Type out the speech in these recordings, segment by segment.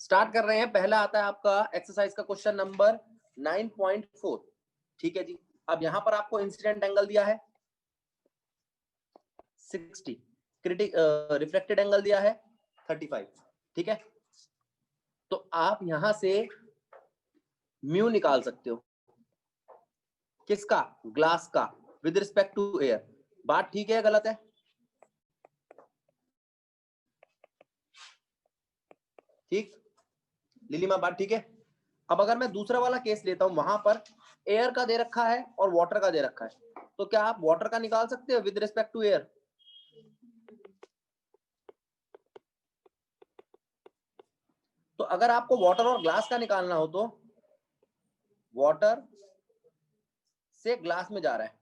Start कर रहे हैं। पहला आता है आपका एक्सरसाइज का क्वेश्चन नंबर 9.4। ठीक है जी। अब यहां पर आपको इंसिडेंट एंगल दिया है 60, रिफ्लेक्टेड एंगल दिया है 35। ठीक है, तो आप यहां से म्यू निकाल सकते हो। किसका? ग्लास का, विद रिस्पेक्ट टू एयर। बात ठीक है, गलत है? ठीक, लिलीमा, बात ठीक है? अब अगर मैं दूसरा वाला केस लेता हूं, वहां पर एयर का दे रखा है और वाटर का दे रखा है, तो क्या आप वाटर का निकाल सकते हो विद रिस्पेक्ट टू एयर? तो अगर आपको वाटर और ग्लास का निकालना हो तो वाटर से ग्लास में जा रहा है,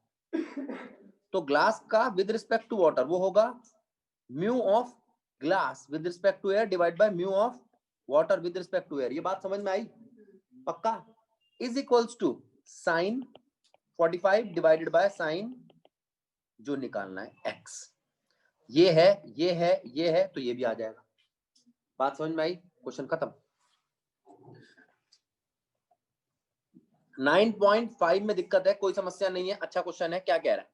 तो ग्लास का विद रिस्पेक्ट टू वाटर वो होगा mu of glass with respect to air divide by mu of water with respect to air. ये बात समझ में आई? पक्का? Is equals to sine 45 divided by sine जो निकालना है x। ये है, ये है, ये है, तो ये भी आ जाएगा। बात समझ में आई? क्वेश्चन खत्म। 9.5 में दिक्कत है? कोई समस्या नहीं है, अच्छा क्वेश्चन है। क्या कह रहा है?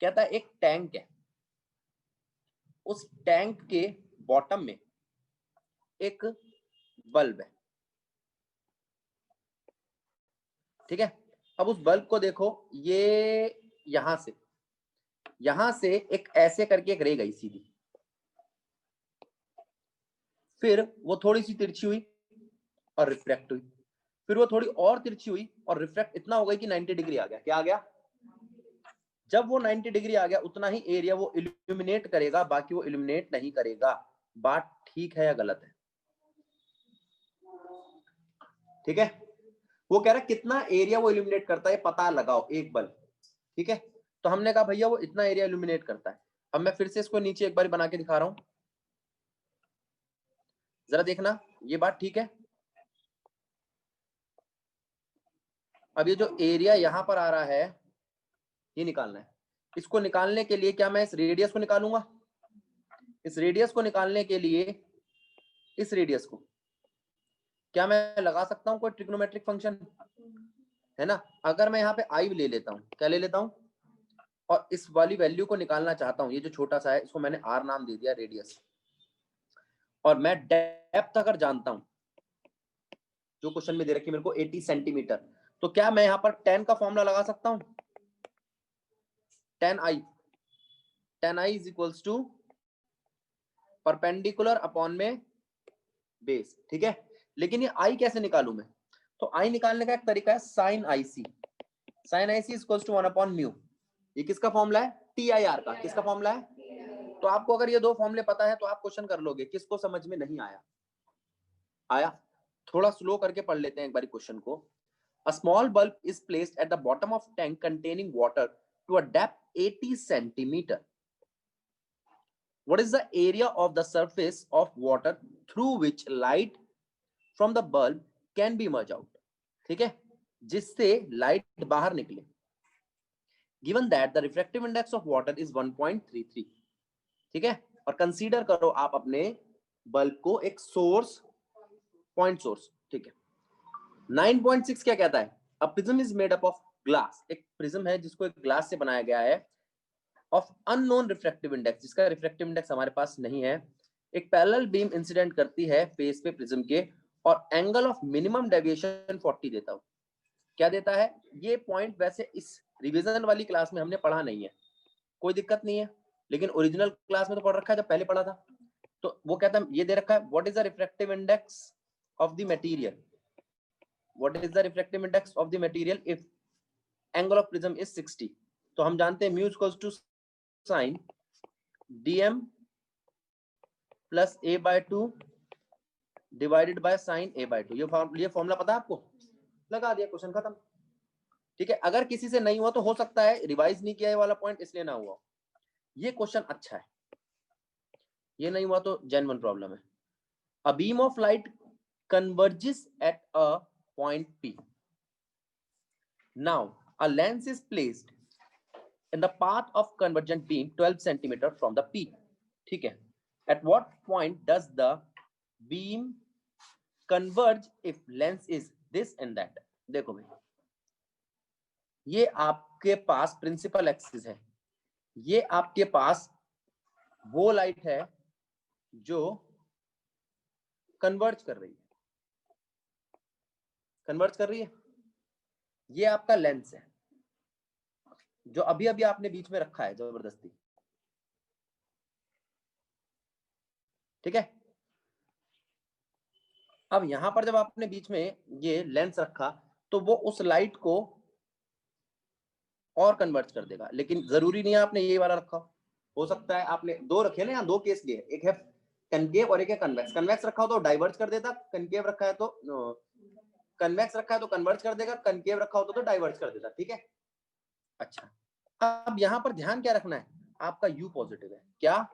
कहता है एक टैंक है, उस टैंक के बॉटम में एक बल्ब है। ठीक है, अब उस बल्ब को देखो, ये यहां से एक ऐसे करके एक रे गई सीधी, फिर वो थोड़ी सी तिरछी हुई और रिफ्लेक्ट हुई, फिर वो थोड़ी और तिरछी हुई और रिफ्लेक्ट इतना हो गई कि 90 डिग्री आ गया। क्या आ गया? जब वो 90 डिग्री आ गया, उतना ही एरिया वो इल्यूमिनेट करेगा, बाकी वो इल्यूमिनेट नहीं करेगा। बात ठीक है या गलत है? ठीक है, वो कह रहा है कितना एरिया वो इल्यूमिनेट करता है पता लगाओ एक बल्ब। ठीक है, तो हमने कहा भैया वो इतना एरिया इल्यूमिनेट करता है। अब मैं फिर से इसको नीचे एक बार बना के दिखा रहा हूं, जरा देखना। ये बात ठीक है? अब ये जो एरिया यहां पर आ रहा है, ये निकालना है। इसको निकालने के लिए क्या मैं इस रेडियस को निकालूंगा? इस रेडियस को निकालने के लिए इस रेडियस को क्या मैं लगा सकता हूं कोई ट्रिग्नोमेट्रिक फंक्शन? है ना? अगर मैं यहाँ पे आई ले लेता हूं, क्या ले लेता हूं, और इस वाली वैल्यू को निकालना चाहता हूं, ये जो छोटा सा है इसको मैंने आर नाम दे दिया, रेडियस, और मैं डेप्थ अगर जानता हूं, जो क्वेश्चन में दे रखी है मेरे को 80 सेंटीमीटर, तो क्या मैं यहां पर 10 का फॉर्मूला लगा सकता हूं? 10 I is equals to perpendicular upon में बेस। ठीक है, लेकिन ये आई कैसे निकालू मैं? तो आई निकालने का एक तरीका है sine I C. Sine I C is equals to 1 upon mu. ये किसका फॉर्मूला है? टी आई आर का। किसका फॉर्मूला है? तो आपको अगर ये दो फॉर्मूले पता है तो आप क्वेश्चन कर लोगे। किसको समझ में नहीं आया? आया? थोड़ा स्लो करके पढ़ लेते हैं एक बार क्वेश्चन को। A small bulb is placed at the bottom of tank containing water to a depth 80 centimeter. What is the area of the surface of water through which light from the bulb can be emerge out? ठीक है, जिससे light बाहर निकले। Given that the refractive index of water is 1.33. ठीक है, और consider करो आप अपने बल्ब को एक सोर्स, पॉइंट सोर्स। ठीक है, 9.6 क्या कहता है? A prism is made up of glass. एक प्रिज्म है जिसको एक ग्लास से बनाया गया है, ऑफ अननोन रिफ्रैक्टिव इंडेक्स, जिसका रिफ्रैक्टिव इंडेक्स हमारे पास नहीं है। एक पैरेलल बीम इंसिडेंट करती है फेस पे प्रिज्म के, और एंगल ऑफ मिनिमम डेविएशन 40 देता हूं। क्या देता है? ये पॉइंट वैसे इस रिवीजन वाली क्लास में हमने पढ़ा नहीं है, कोई दिक्कत नहीं है, लेकिन ओरिजिनल क्लास में तो पढ़ रखा है जब पहले पढ़ा था। तो वो कहता है, ये दे रखा है, what is the refractive index of the material, what is the refractive index of the material if angle of prism is 60? तो हम जानते हैं mu equals to sin dm plus a by 2 divided by sin a by 2। ये formula पता है आपको? लगा दिया, क्वेश्चन खत्म। ठीक है, अगर किसी से नहीं हुआ तो हो सकता है रिवाइज नहीं किया ये वाला पॉइंट, इसलिए ना हुआ। ये क्वेश्चन अच्छा है, ये नहीं हुआ तो जेन्युइन प्रॉब्लम है। A beam of light converges at a point P. Now, a lens is placed in the path of convergent beam 12 centimeter from the P. ठीक है, at what point does the beam converge if lens is this and that. देखो भाई, ये आपके पास principal axis है, ये आपके पास वो लाइट है जो कन्वर्ज कर रही है, कन्वर्ज कर रही है, ये आपका लेंस है जो अभी अभी आपने बीच में रखा है जबरदस्ती, ठीक है। अब यहां पर जब आपने बीच में ये लेंस रखा तो वो उस लाइट को और कन्वर्ट कर देगा, लेकिन जरूरी नहीं है आपने ये वाला रखा हो सकता है आपने दो रखे ना, यहाँ दो केस लिए, एक है कनकेव और एक है कन्वेक्स। कन्वेक्स रखा हो तो डाइवर्ज कर देता, कनकेव रखा है तो कन्वेक्स रखा है तो कन्वर्ज कर देगा, कनकेव रखा होता तो डाइवर्ज कर देता, ठीक है। अच्छा, अब यहां पर ध्यान क्या रखना है, आपका U पॉजिटिव है, क्या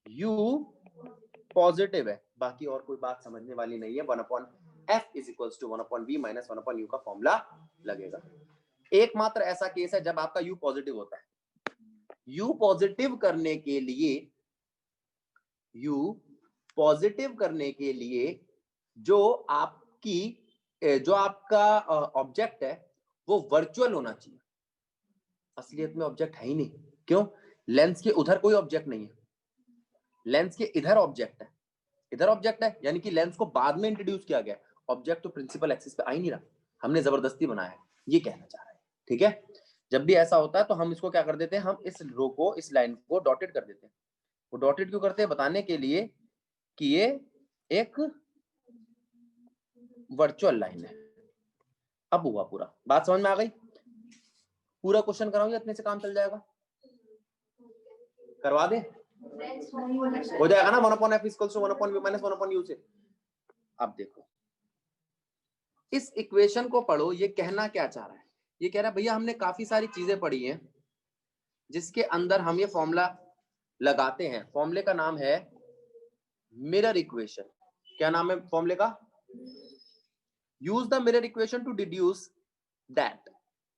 U पॉजिटिव है, बाकी और कोई बात समझने वाली नहीं है। 1/f is equals to 1/v minus 1/u का फॉर्मूला लगेगा। एकमात्र ऐसा केस है जब आपका U पॉजिटिव होता है। U पॉजिटिव करने के लिए, U पॉजिटिव करने के लिए जो आपका ऑब्जेक्ट है वो वर्चुअल होना चाहिए, असलियत में ऑब्जेक्ट है ही नहीं। क्यों? लेंस के उधर कोई ऑब्जेक्ट नहीं है, लेंस के इधर ऑब्जेक्ट है, इधर ऑब्जेक्ट है, यानी कि लेंस को बाद में इंट्रोड्यूस किया गया, ऑब्जेक्ट तो प्रिंसिपल एक्सिस पे आ ही नहीं रहा, हमने जबरदस्ती बनाया है, ये कहना चाह रहा है, ठीक है। जब भी ऐसा होता है तो हम इसको क्या कर देते हैं, हम इस रो को, इस लाइन को डॉटेड कर देते हैं। वो डॉटेड क्यों करते हैं? बताने के लिए कि ये एक वर्चुअल लाइन है। अब हुआ पूरा, बात समझ में आ गई? पूरा क्वेश्चन कराऊंगा, इतने से काम चल जाएगा, करवा दे, हो जाएगा ना। 1/f equals to 1/v minus 1/u से। अब देखो इस इक्वेशन को पढ़ो, ये कहना क्या चाह रहा है, ये कह रहा है भैया हमने काफी सारी चीजें पढ़ी हैं जिसके अंदर हम ये फॉर्मूला लगाते हैं। फॉर्मूले का नाम है मिरर इक्वेशन। क्या नाम है फॉर्मूले का? Use the mirror equation two deduce that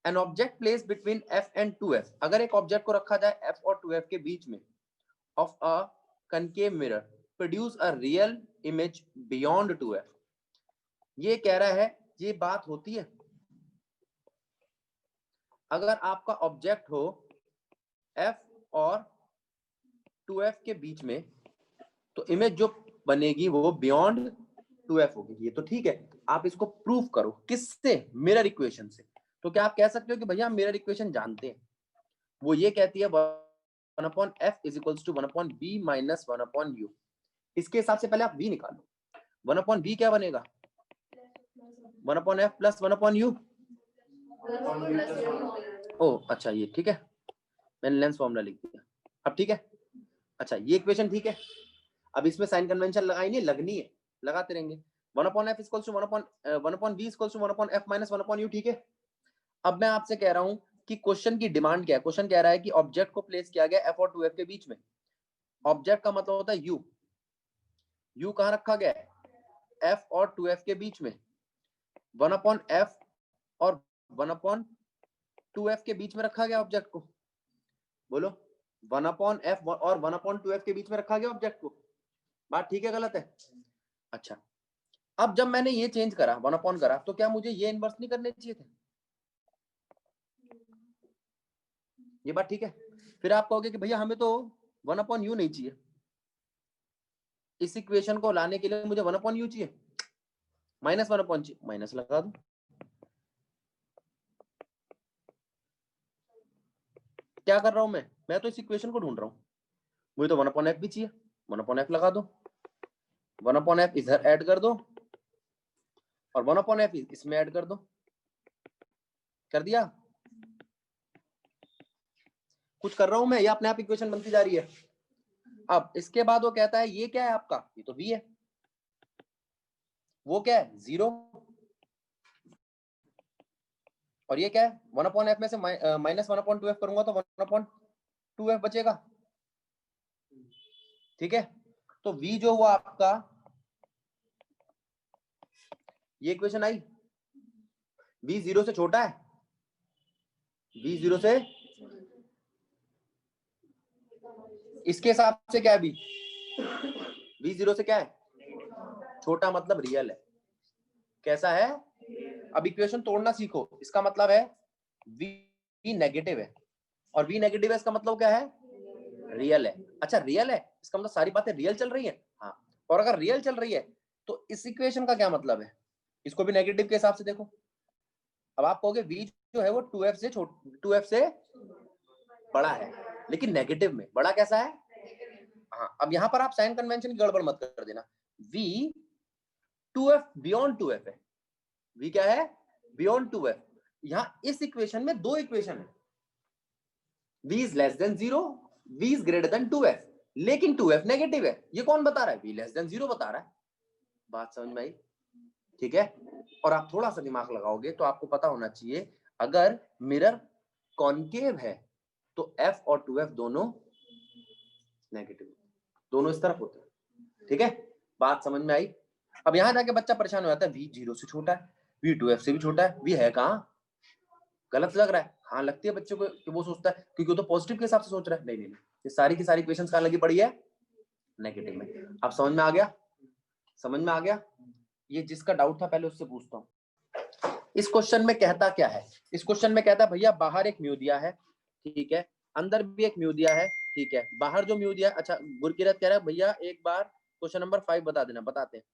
an object place between f and 2f। अगर एक ऑब्जेक्ट को रखा जाए f और 2f के बीच में, of a concave mirror produce a real image beyond 2f। ये कह रहा है ये बात होती है अगर आपका ऑब्जेक्ट हो f और 2f के बीच में, तो इमेज जो बनेगी वो बियॉन्ड 2f होगी। ये तो ठीक है, आप इसको प्रूव करो, किससे? मिरर इक्वेशन से। तो क्या आप कह सकते हो कि भैया हम मिरर इक्वेशन जानते हैं? वो ये कहती है 1/f is equals to 1/v minus 1/u। इसके हिसाब से पहले आप v निकालो, 1/v क्या बनेगा? 1/f plus 1/u। ओ अच्छा, ये ठीक है, मैंने लेंस फॉर्मूला लिख दिया, अब ठीक है। अच्छा, ये इक्वेशन ठीक है, अब इसमें साइन कन्वेंशन लगाई नहीं, लगनी है, लगाते रहेंगे। 1/f equals to 1/v equals to 1/f minus 1/u, ठीक है। अब मैं आपसे कह रहा हूं कि क्वेश्चन की डिमांड क्या है। क्वेश्चन कह रहा है कि ऑब्जेक्ट को प्लेस किया गया f और 2f के बीच में। ऑब्जेक्ट का मतलब होता है u, u कहां रखा गया है? f और 2f के बीच में। 1/f और 1/2f के बीच में रखा गया ऑब्जेक्ट को। बोलो, 1/f और 1/2f के बीच में रखा गया ऑब्जेक्ट को। बात ठीक है गलत है? अच्छा, अब जब मैंने ये चेंज करा 1/ करा, तो क्या मुझे ये इनवर्स नहीं करने चाहिए थे? ये बात ठीक है? फिर आप कहोगे कि भैया हमें तो 1/u नहीं चाहिए, इस इक्वेशन को लाने के लिए मुझे 1/u चाहिए, माइनस 1/, माइनस लगा दो। क्या कर रहा हूं मैं तो इस इक्वेशन को ढूंढ रहा हूं, मुझे तो 1/f भी चाहिए, 1/f लगा दो, 1/f इधर ऐड कर दो और 1/f इसमें ऐड कर दो। कर दिया? कुछ कर रहा हूं मैं या अपने आप इक्वेशन बनती जा रही है? अब इसके बाद वो कहता है ये क्या है आपका? ये तो v है। वो क्या है? 0। और ये क्या है? 1/f में से माइनस 1/2f करूंगा तो 1/2f बचेगा, ठीक है। तो v जो हुआ आपका, ये इक्वेशन आई, v 0 से छोटा है, v 0 से, इसके हिसाब से क्या है v 0 से क्या है? छोटा मतलब रियल है। कैसा है? अब इक्वेशन तोड़ना सीखो। इसका मतलब है v नेगेटिव है और v नेगेटिव है, इसका मतलब क्या है? रियल है। अच्छा रियल है, इसका मतलब सारी बातें रियल चल रही है। हाँ, और अगर रियल चल रही है तो इस इक्वेशन का क्या मतलब है? इसको भी नेगेटिव के हिसाब से देखो। अब आप कहोगे v जो है वो 2f से बड़ा है, लेकिन नेगेटिव में बड़ा कैसा है? हाँ, अब यहां पर आप साइन कन्वेंशन की गड़बड़ मत कर देना। v 2f बियॉन्ड 2f है। v क्या है? Beyond 2f। यहां इस इक्वेशन में दो इक्वेशन है, v is less than 0, v is greater than 2f, लेकिन 2f नेगेटिव है। ये कौन बता रहा है? v लेस देन 0 बता रहा है। बात समझ में आई? ठीक है। और आप थोड़ा सा दिमाग लगाओगे तो आपको पता होना चाहिए, अगर मिरर कॉन्केव है तो f और 2f दोनों नेगेटिव, दोनों इस तरफ होते हैं। ठीक है, बात समझ में आई? अब यहां जाके बच्चा परेशान हो जाता है, v 0 से छोटा है, v 2f से भी छोटा है, v है कहां? गलत लग रहा है। हाँ लगती है बच्चों को कि वो सोचता है क्योंकि वो तो पॉजिटिव के हिसाब से सोच रहा है। नहीं नहीं, ये सारी की सारी इक्वेशंस कहां लगी पड़ी है? नेगेटिव में। अब समझ में आ गया? समझ में आ गया? ये जिसका डाउट था पहले उससे पूछता हूँ, इस क्वेश्चन में कहता क्या है? इस क्वेश्चन में कहता है भैया बाहर एक म्यू दिया है, ठीक है, अंदर भी एक म्यू दिया है, ठीक है, बाहर जो म्यू दिया है, अच्छा गुरकिरत कह रहा है भैया एक बार क्वेश्चन नंबर 5 बता देना। बताते हैं।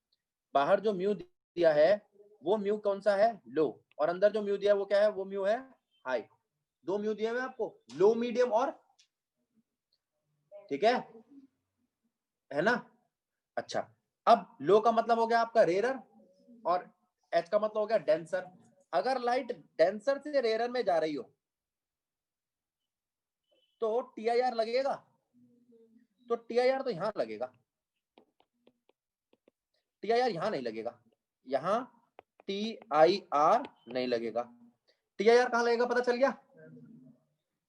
बाहर जो म्यू दिया है वो म्यू कौन सा है? लो। और अंदर जो म्यू दिया है वो क्या है? वो म्यू है हाई। दो म्यू दिए हुए आपको, लो मीडियम और, ठीक है ना? अच्छा, अब लो का मतलब हो गया आपका रेयरर और एच का मतलब हो गया डेंसर। अगर लाइट डेंसर से रेयरर में जा रही हो तो टीआईआर लगेगा, तो टीआईआर तो यहां लगेगा, टीआईआर यहां नहीं लगेगा, यहां टीआईआर नहीं लगेगा। टीआईआर कहां लगेगा? पता चल गया?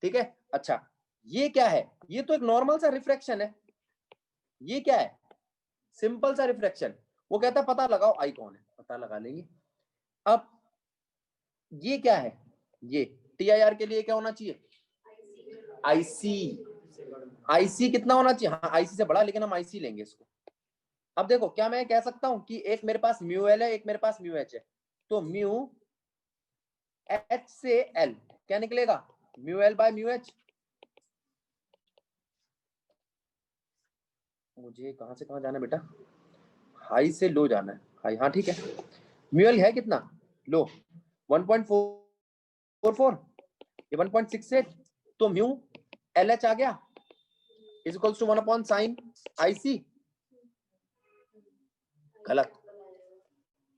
ठीक है। अच्छा ये क्या है? ये तो एक नॉर्मल सा रिफ्रैक्शन है। ये क्या है? सिंपल सा रिफ्रैक्शन। वो कहता है पता लगाओ आई कौन है, पता लगा लेंगे। अब ये क्या है? ये टीआईआर के लिए क्या होना चाहिए? आईसी। आईसी कितना होना चाहिए? हाँ आईसी से बड़ा, लेकिन हम आईसी लेंगे इसको। अब देखो क्या मैं कह सकता हूं कि एक मेरे पास म्यू एल है, एक मेरे पास म्यू एच है, तो म्यू एच से एल क्या निकलेगा? Mu L by mu H. मुझे कहां से कहां जाना है बेटा? हाई से लो जाना है। हाई, हाँ ठीक है। म्यू एल है कितना? लो 1.44, ये 1.68, तो म्यू एल एच आ गया is equals to 1/sin IC. गलत,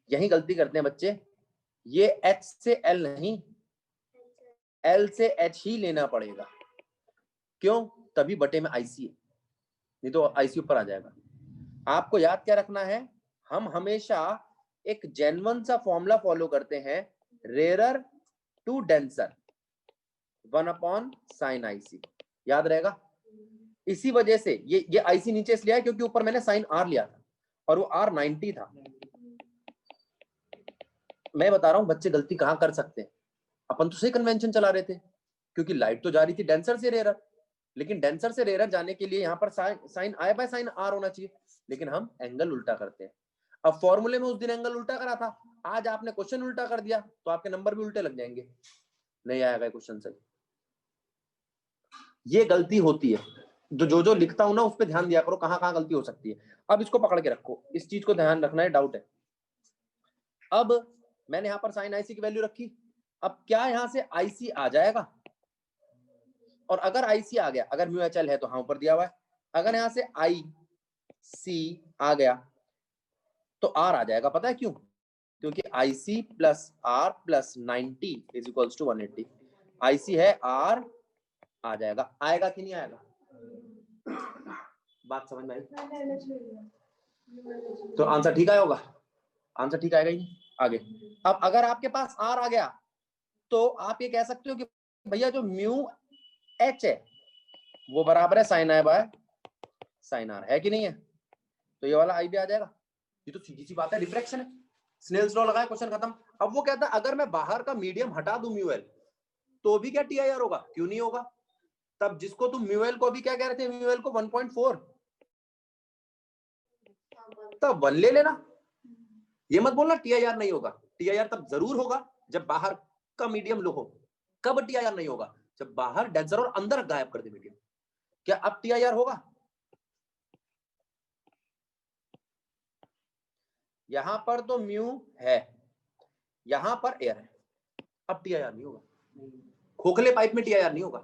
यही गलती करते हैं बच्चे। ये एच से एल नहीं, एल से एच ही लेना पड़ेगा। क्यों? तभी बटे में आईसी है, नहीं तो आईसी ऊपर आ जाएगा। आपको याद क्या रखना है? हम हमेशा एक जेन्युइन सा फॉर्मूला फॉलो करते हैं, rarer to denser 1/sin IC. याद रहेगा? इसी वजह से ये आईसी नीचे इसलिए है क्योंकि ऊपर मैंने साइन आर लिया था और वो आर 90 था। मैं बता रहा हूं बच्चे गलती कहां कर सकते हैं। अपन तो सही कन्वेंशन चला रहे थे क्योंकि लाइट तो जा रही थी डेंसर से रेयरर, लेकिन डेंसर से रेयरर जाने के लिए यहाँ पर sine I by sine R होना चाहिए, लेकिन हम एंगल उल्टा करते हैं। अब फॉर्मूले में उस दिन एंगल उल्टा करा था, आज आपने क्वेश्चन उल्टा कर दिया तो आपके नंबर भी उल्टे लग जाएंगे, नहीं आएगा क्वेश्चन सही। ये गलती होती है, जो जो लिखता हूं ना उस पर ध्यान दिया करो, कहां कहां गलती हो सकती है। अब इसको पकड़ के रखो, इस चीज को ध्यान रखना है, डाउट है। अब मैंने यहां पर साइन आईसी की वैल्यू रखी, अब क्या यहां से आईसी आ जाएगा? और अगर आईसी आ गया, अगर म्यू एच एल है तो हाँ ऊपर दिया हुआ है, अगर यहां से आई सी आ गया तो आर आ जाएगा। पता है क्यों? क्योंकि IC plus R plus 90 is equals to 180। IC है, आर आ जाएगा। आएगा कि नहीं आएगा? बात समझ में आई? तो आंसर ठीक आया होगा? आंसर ठीक आएगा ही आगे। अब अगर आपके पास आर आ गया तो आप ये कह सकते हो कि भैया जो म्यू एच है वो बराबर है sine I by sine R, है कि नहीं है? तो ये वाला आई भी आ जाएगा। ये तो सीधी सी बात है, रिफ्रैक्शन है। स्नेल्स लॉ लगाया, क्वेश्चन खत्म। अब वो कहता है अगर मैं बाहर का मीडियम हटा दूं म्यू एल तो भी क्या टीआईआर होगा? क्यों नहीं होगा? तब जिसको तुम म्यू एल को भी क्या कह रहे थे, म्यू एल को 1.4, तब 1 ले लेना, ये मत बोलना TIR नहीं होगा, TIR तब जरूर होगा जब बाहर का मीडियम लो हो। कब TIR नहीं होगा? जब बाहर डेंसर और अंदर गायब कर दे मीडियम। क्या अब TIR होगा? यहां पर तो म्यू है, यहां पर एयर है, अब TIR नहीं होगा। खोखले पाइप में TIR नहीं होगा।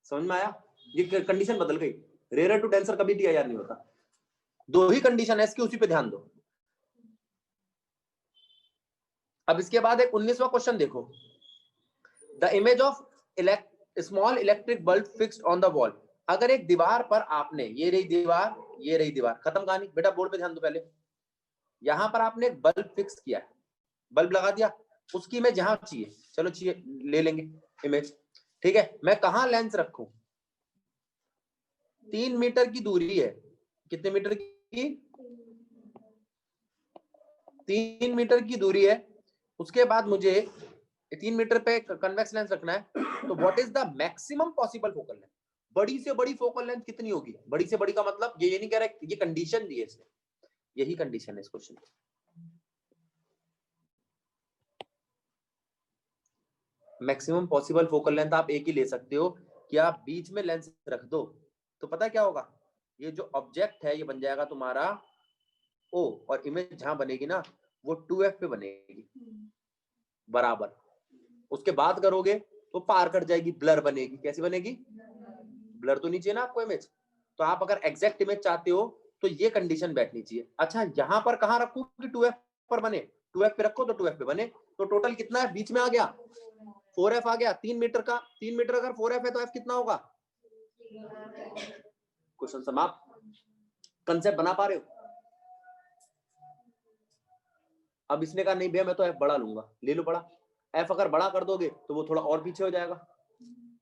समझ में आया? ये कंडीशन बदल गई। रेयर टू डेंसर कभी TIR नहीं होता। दो ही कंडीशन है इसकी, उसी पे ध्यान दो। अब इसके बाद एक 19वां क्वेश्चन देखो। The image of small electric bulb fixed on the wall. अगर एक दीवार पर आपने, ये रही दीवार, ये रही दीवार, खत्म कहानी। बेटा बोर्ड पे ध्यान दो पहले। यहां पर आपने एक बल्ब फिक्स किया है, बल्ब लगा दिया, उसकी इमेज यहां चाहिए। चलो चाहिए, ले लेंगे इमेज। ठीक है, मैं कहां लेंस रखूं? 3 मीटर की दूरी है। कितने मीटर की? 3 मीटर की दूरी है। उसके बाद मुझे 3 मीटर पे कन्वेक्स लेंस रखना है। तो what is the maximum possible focal length? बड़ी से बड़ी फोकल लेंथ कितनी होगी? बड़ी से बड़ी का मतलब ये नहीं कह रहा, ये कंडीशन दी है इसने, यही कंडीशन है इस क्वेश्चन की। मैक्सिमम पॉसिबल फोकल लेंथ आप एक ही ले सकते हो कि आप बीच में लेंस रख दो, तो पता क्या होगा? ये जो ऑब्जेक्ट है ये बन जाएगा तुम्हारा O, और इमेज जहां बनेगी ना वो 2f पे बनेगी बराबर। उसके बाद करोगे तो पार कर जाएगी, ब्लर बनेगी। कैसी बनेगी? ब्लर तो नहीं चाहिए ना आपको इमेज। तो आप अगर एग्जैक्ट इमेज चाहते हो तो ये कंडीशन बैठनी चाहिए। अच्छा, यहां पर कहां रखूं कि 2f पर बने? 2f पे रखो तो 2f पे बने। तो टोटल कितना है? बीच में आ गया 4f आ गया। 3 मीटर का, 3 मीटर अगर 4f है तो f कितना होगा? क्वेश्चन समाप्त। कंसेप्ट बना पा रहे हो? अब इसने कहा नहीं भैया मैं तो f बड़ा लूंगा, ले लो बड़ा। f अगर बड़ा कर दोगे तो वो थोड़ा और पीछे हो जाएगा,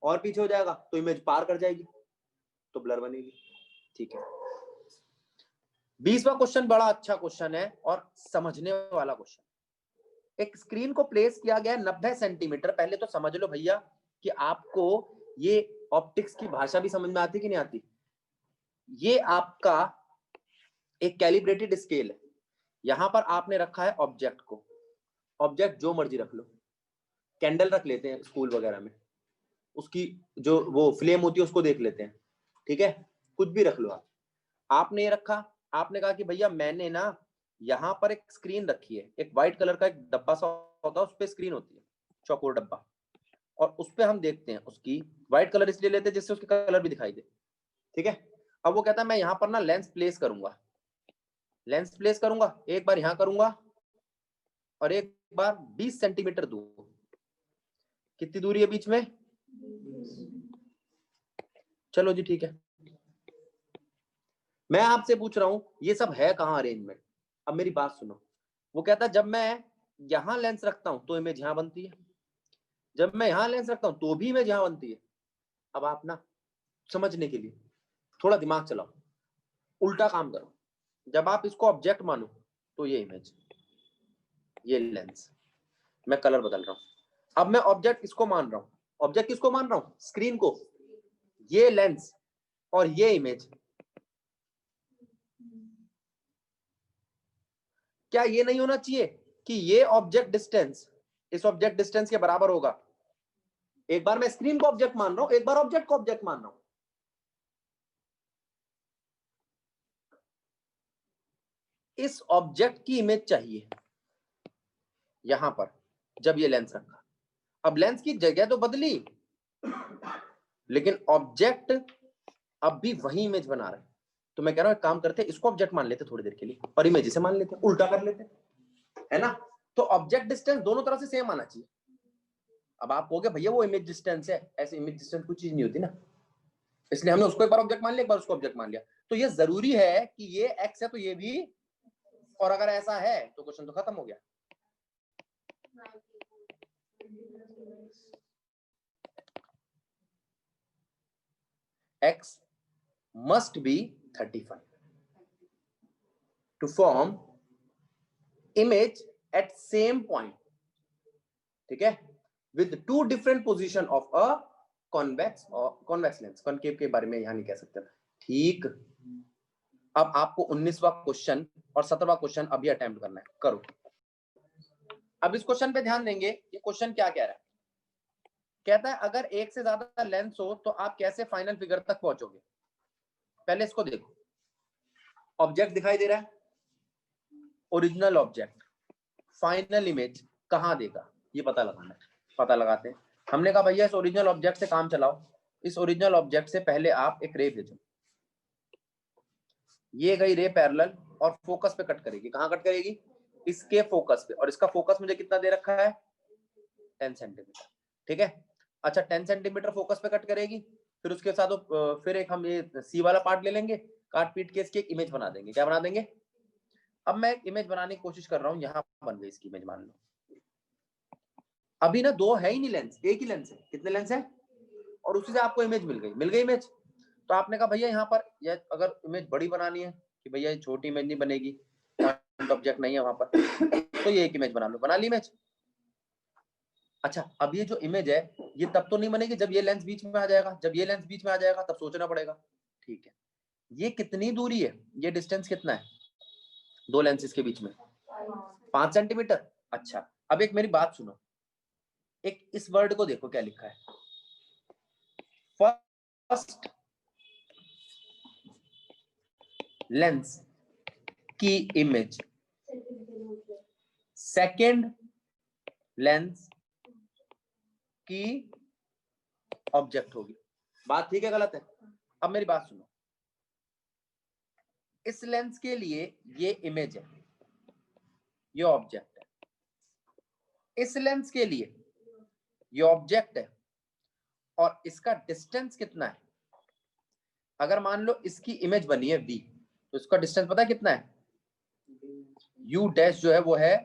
और पीछे हो जाएगा तो इमेज पार कर जाएगी, तो ब्लर बनेगी। ठीक है, 20वां क्वेश्चन बड़ा अच्छा क्वेश्चन है और समझने वाला क्वेश्चन। एक स्क्रीन को प्लेस किया गया 90 सेंटीमीटर। पहले तो समझ लो भैया कि आपको ये ऑप्टिक्स की भाषा भी समझ में आती कि नहीं आती। ये आपका एक कैलिब्रेटेड स्केल है। यहां पर आपने रखा है ऑब्जेक्ट को। ऑब्जेक्ट जो मर्जी रख लो, कैंडल रख लेते हैं स्कूल वगैरह में, उसकी जो वो फ्लेम होती है उसको देख लेते हैं। ठीक है, कुछ भी रख लो आप। आपने ये रखा, आपने कहा कि भैया मैंने ना यहाँ पर एक स्क्रीन रखी है, एक व्हाइट कलर का एक डब्बा सा होता है, उस पर स्क्रीन होती है, चौकोर डब्बा, और उस पर हम देखते हैं। उसकी व्हाइट कलर इसलिए लेते हैं जिससे उसके कलर भी दिखाई दे। ठीक है, अब वो कहता है मैं यहाँ पर ना लेंस प्लेस करूंगा, लेंस प्लेस करूंगा, एक बार यहाँ करूंगा और एक बार 20 सेंटीमीटर दूर। कितनी दूरी है बीच में? चलो जी ठीक है, मैं आपसे पूछ रहा हूं ये सब है कहां अरेंजमेंट? अब मेरी बात सुनो। वो कहता है जब मैं यहां लेंस रखता हूं तो इमेज यहां बनती है, जब मैं यहां लेंस रखता हूं तो भी इमेज यहां बनती है। अब आप ना समझने के लिए थोड़ा दिमाग चलाओ, उल्टा काम करो। जब आप इसको ऑब्जेक्ट मानो तो ये इमेज, ये लेंस, मैं कलर बदल रहा हूं। अब मैं ऑब्जेक्ट इसको मान रहा हूं, ऑब्जेक्ट किसको मान रहा हूं? स्क्रीन को। ये लेंस और ये इमेज, क्या ये नहीं होना चाहिए कि ये ऑब्जेक्ट डिस्टेंस इस ऑब्जेक्ट डिस्टेंस के बराबर होगा? एक बार मैं स्क्रीन को ऑब्जेक्ट मान रहा हूं, एक बार ऑब्जेक्ट को ऑब्जेक्ट मान रहा हूं। इस ऑब्जेक्ट की इमेज चाहिए यहां पर जब ये लेंस रखा। अब लेंस की जगह तो बदली, लेकिन ऑब्जेक्ट अब भी वही इमेज बना रहे हैं। तो मैं कह रहा हूं एक काम करते, इसको ऑब्जेक्ट मान लेते थोड़ी देर के लिए और इमेज इसे मान लेते, उल्टा कर लेते, है ना? तो ऑब्जेक्ट डिस्टेंस दोनों तरफ से सेम आना चाहिए। अब आप कहोगे भैया वो इमेज डिस्टेंस है, ऐसे इमेज डिस्टेंस कुछ चीज नहीं होती ना, इसलिए हमने उसको एक बार ऑब्जेक्ट मान लिया, एक बार उसको ऑब्जेक्ट मान लिया। तो ये जरूरी है कि ये एक्स है तो ये भी, और अगर ऐसा है तो क्वेश्चन तो खत्म हो गया। x must be 35 to form image at same point, ठीक है, with two different position of a convex or convex lens। concave के बारे में यहां नहीं कह सकते, ठीक। अब आपको 19वां क्वेश्चन और 17वां क्वेश्चन अभी अटेम्प्ट करना है, करो। अब इस क्वेश्चन पे ध्यान देंगे, ये क्वेश्चन क्या कह रहा है। कहता है अगर एक से ज्यादा लेंस हो तो आप कैसे फाइनल फिगर तक पहुंचोगे। पहले इसको देखो, ऑब्जेक्ट दिखाई दे रहा है, ओरिजिनल ऑब्जेक्ट, फाइनल इमेज कहां देगा ये पता लगाना है। पता लगाते हैं। हमने कहा भैया इस ओरिजिनल ऑब्जेक्ट से काम चलाओ। इस ओरिजिनल ऑब्जेक्ट से पहले आप एक रे भेजो, ये गई रे पैरेलल और फोकस पे कट करेगी। कहां कट करेगी, इसके फोकस पे, और इसका फोकस मुझे कितना दे रखा है 10 सेंटीमीटर, ठीक है। अच्छा 10 सेंटीमीटर फोकस पे कट करेगी, फिर उसके साथ फिर एक हम ये सी वाला पार्ट ले लेंगे, काट पीट के इसकी एक इमेज बना देंगे। क्या बना देंगे, अब मैं एक इमेज बनाने की कोशिश कर रहा हूं, यहां बन गई इसकी इमेज, मान लो। अभी ना दो है ही नहीं लेंस, एक ही लेंस है। कितने लेंस है, और उसी से आपको इमेज मिल गई इमेज। तो आपने कहा भैया यहाँ पर अगर इमेज बड़ी बनानी है कि भैया ये छोटी इमेज नहीं बनेगी, ऑब्जेक्ट नहीं है वहां पर, तो ये एक इमेज बना लो, बना ली इमेज। अच्छा अब ये जो इमेज है ये तब तो नहीं बनेगी जब ये लेंस बीच में आ जाएगा, जब ये लेंस बीच में आ जाएगा तब सोचना पड़ेगा, ठीक है। ये कितनी दूरी है, ये डिस्टेंस कितना है दो लेंसेज के बीच में, 5 सेंटीमीटर। अच्छा अब एक मेरी बात सुनो, एक इस वर्ड को देखो क्या लिखा है, फर्स्ट लेंस की इमेज सेकेंड लेंस की ऑब्जेक्ट होगी। बात ठीक है गलत है। अब मेरी बात सुनो, इस लेंस के लिए ये इमेज है, ये ऑब्जेक्ट है। इस लेंस के लिए ये ऑब्जेक्ट है और इसका डिस्टेंस कितना है। अगर मान लो इसकी इमेज बनी है v, तो इसका डिस्टेंस पता है कितना है, u डैश जो है वो है,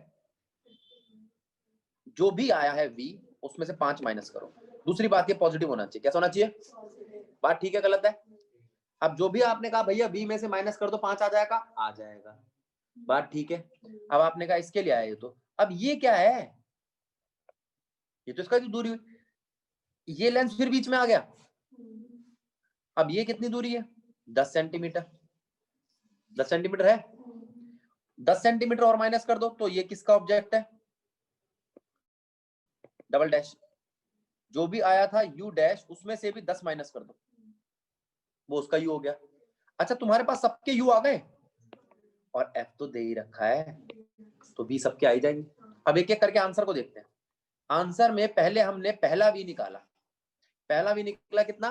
जो भी आया है v उसमें से 5 माइनस करो। दूसरी बात ये पॉजिटिव होना चाहिए। कैसा होना चाहिए, बात ठीक है गलत है। अब जो भी आपने कहा भैया v में से माइनस कर दो 5 आ जाएगा, आ जाएगा, बात ठीक है। अब आपने कहा इसके लिए आया ये, तो अब ये क्या है, ये तो इसका दूरी हुई, ये लेंस फिर बीच में आ गया। अब ये कितनी दूरी है 10 सेंटीमीटर, 10 सेंटीमीटर है, 10 सेंटीमीटर और माइनस कर दो तो ये किसका ऑब्जेक्ट है, डबल डैश, जो भी आया था u डैश उसमें से भी 10 माइनस कर दो, वो उसका u हो गया। अच्छा तुम्हारे पास सबके u आ गए और f तो दे ही रखा है, तो b सबके आ ही जाएंगे। अब एक एक करके आंसर को देखते हैं। आंसर में पहले हमने पहला v निकाला, पहला v निकला कितना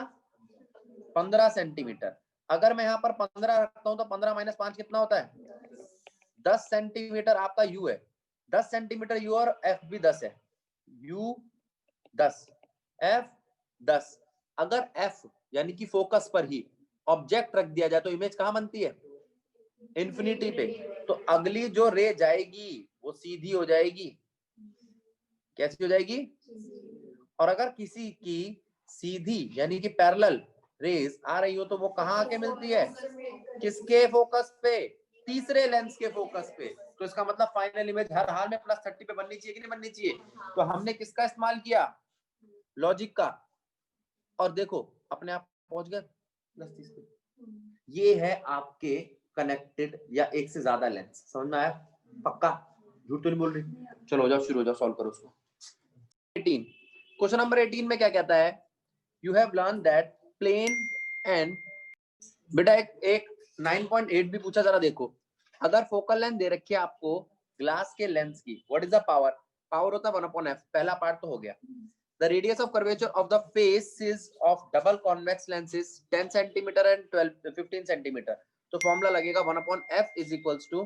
15 सेंटीमीटर। अगर मैं यहाँ पर 15 रखता हूं तो 15 माइनस 5 कितना होता है 10 सेंटीमीटर आपका u है, 10 सेंटीमीटर u और f भी 10 है, u 10 f 10। अगर f यानी कि फोकस पर ही ऑब्जेक्ट रख दिया जाए तो इमेज कहां बनती है इन्फिनिटी पे, तो अगली जो रे जाएगी वो सीधी हो जाएगी। कैसी हो जाएगी, और अगर किसी की सीधी यानी कि पैरेलल रेज आ रही हो तो वो कहां आके मिलती है, किसके फोकस पे, तीसरे लेंस के फोकस पे। तो इसका मतलब फाइनल इमेज हर हाल में +30 पे बननी चाहिए कि नहीं बननी चाहिए। तो हमने किसका इस्तेमाल किया, लॉजिक का, और देखो अपने आप पहुंच गए +30 पे। ये है आपके कनेक्टेड या एक से ज्यादा लेंस, समझ में आया, पक्का, झूठ तो नहीं बोल रही। चलो हो जाओ, शुरू हो जाओ, सॉल्व करो उसको। 18, क्वेश्चन नंबर 18 में क्या कहता है, you have learn that plane and, बेटा एक 9.8 भी पूछा, जरा देखो। अगर फोकल लेंथ दे रखी है आपको ग्लास के लेंस की, what is the power, power होता है 1/f, पहला पार्ट तो हो गया। The radius of curvature of the faces of double convex lens is 10 centimeter and 15 centimeter. तो फॉर्मूला लगेगा 1/f is equals to